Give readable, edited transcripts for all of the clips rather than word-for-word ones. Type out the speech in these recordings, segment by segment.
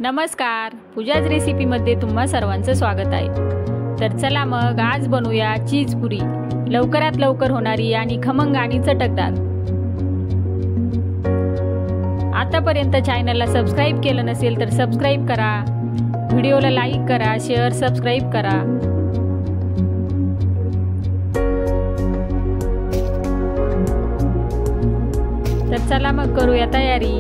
नमस्कार, पूजाज रेसिपीमध्ये तुम्हा सर्वांचं स्वागत आहे। तर चला मग आज बनवूया चीज पुरी, लवकरात लवकर होणारी आणि खमंग आणि चटकदार। आतापर्यंत चॅनलला सबस्क्राइब केलं नसेल तर सबस्क्राइब करा, व्हिडिओला लाईक करा, शेअर सबस्क्राइब करा। तर चला मग करूया तयारी।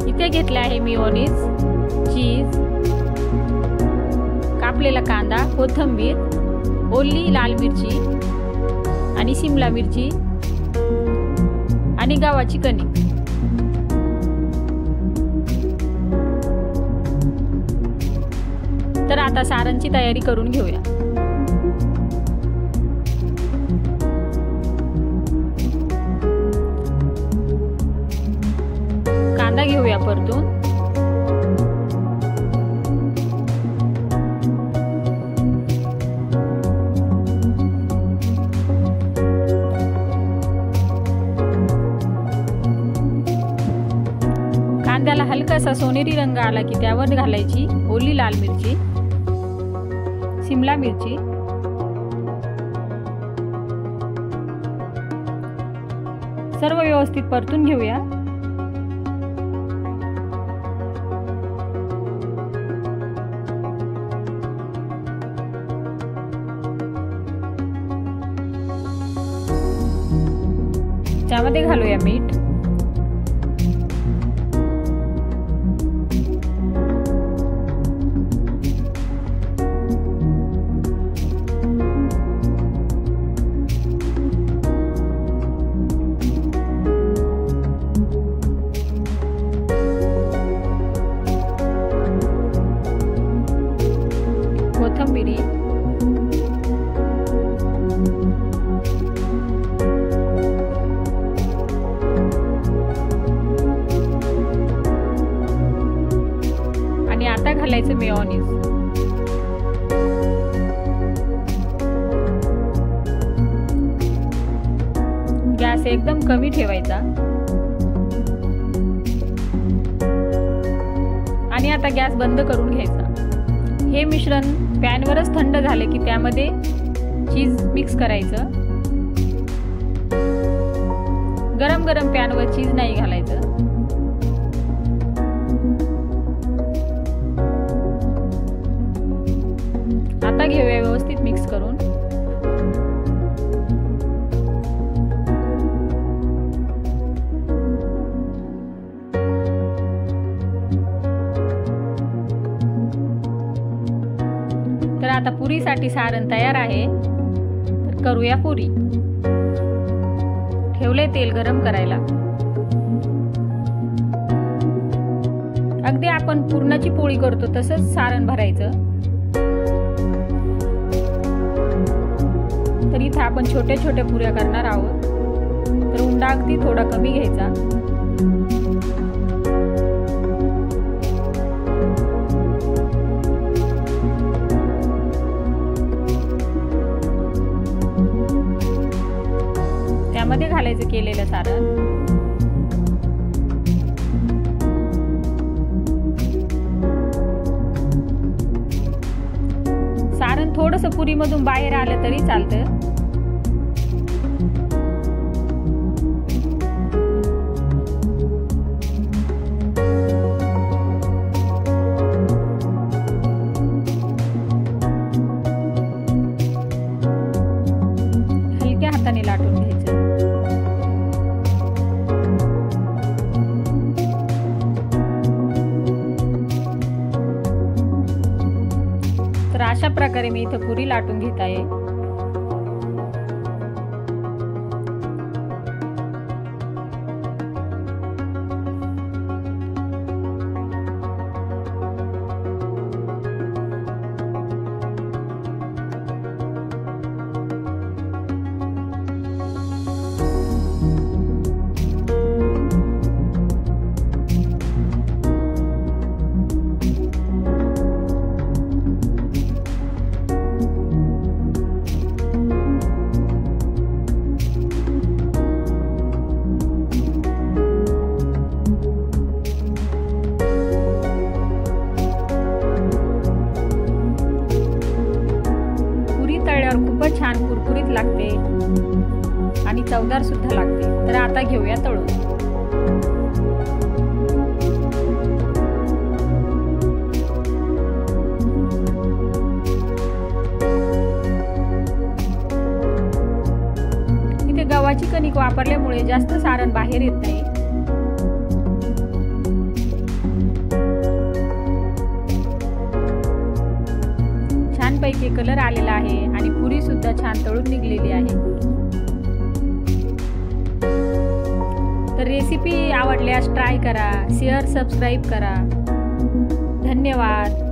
इथे घेतले आहे मेयोनीज, चीज, कापलेला कांदा, कोथिंबीर, ओली लाल मिरची आणि शिमला मिरची आणि गव्हाची कणिक। तर आता सारणची तयारी करून घेऊया। कांदा घेऊया परतून। कांद्याला हलकासा सोनेरी रंग आला की त्यावर घालायची ओली लाल मिरची, शिमला मिरची, सर्व व्यवस्थित परतून घेऊया। त्यामध्ये घालूया मीठ, कोथिंबीर, आणि आता घालायचं मेयोनीज। गॅस एकदम कमी ठेवायचा आणि आता गॅस बंद करून घ्यायचा। हे मिश्रण पॅनवरच थंड झाले की त्यामध्ये चीज मिक्स करायचं। गरम गरम पॅनवर चीज नाही घालायचं। आता घेऊया व्यवस्थित मिक्स करून। तर आता पुरीसाठी सारण तयार आहे। तर करूया पुरी। ठेवले तेल गरम करायला। अगदी आपण पुरणाची पोळी करतो तसंच सारण भरायचं। तर इथे आपण छोट्या छोट्या पुऱ्या करणार आहोत। तर उंडा अगदी थोडा कमी घ्यायचा। त्यामध्ये घालायचं केलेलं सारण। सारण थोडंसं पुरीमधून बाहेर आलं तरी चालतं। हलक्या हाताने लाटून घ्यायचं। तर अशा प्रकारे मी इथं पुरी लाटून घेत आहे। चवदार सुद्धा लागते। तर आता घेऊया तळून। इथे गव्हाची कणिक वापरल्यामुळे जास्त सारण बाहेर येत नाही। छानपैकी कलर आलेला आहे आणि पुरी सुद्धा छान तळून निघलेली आहे। तर रेसिपी आवडल्यास ट्राय करा, शेअर, सबस्क्राईब करा। धन्यवाद।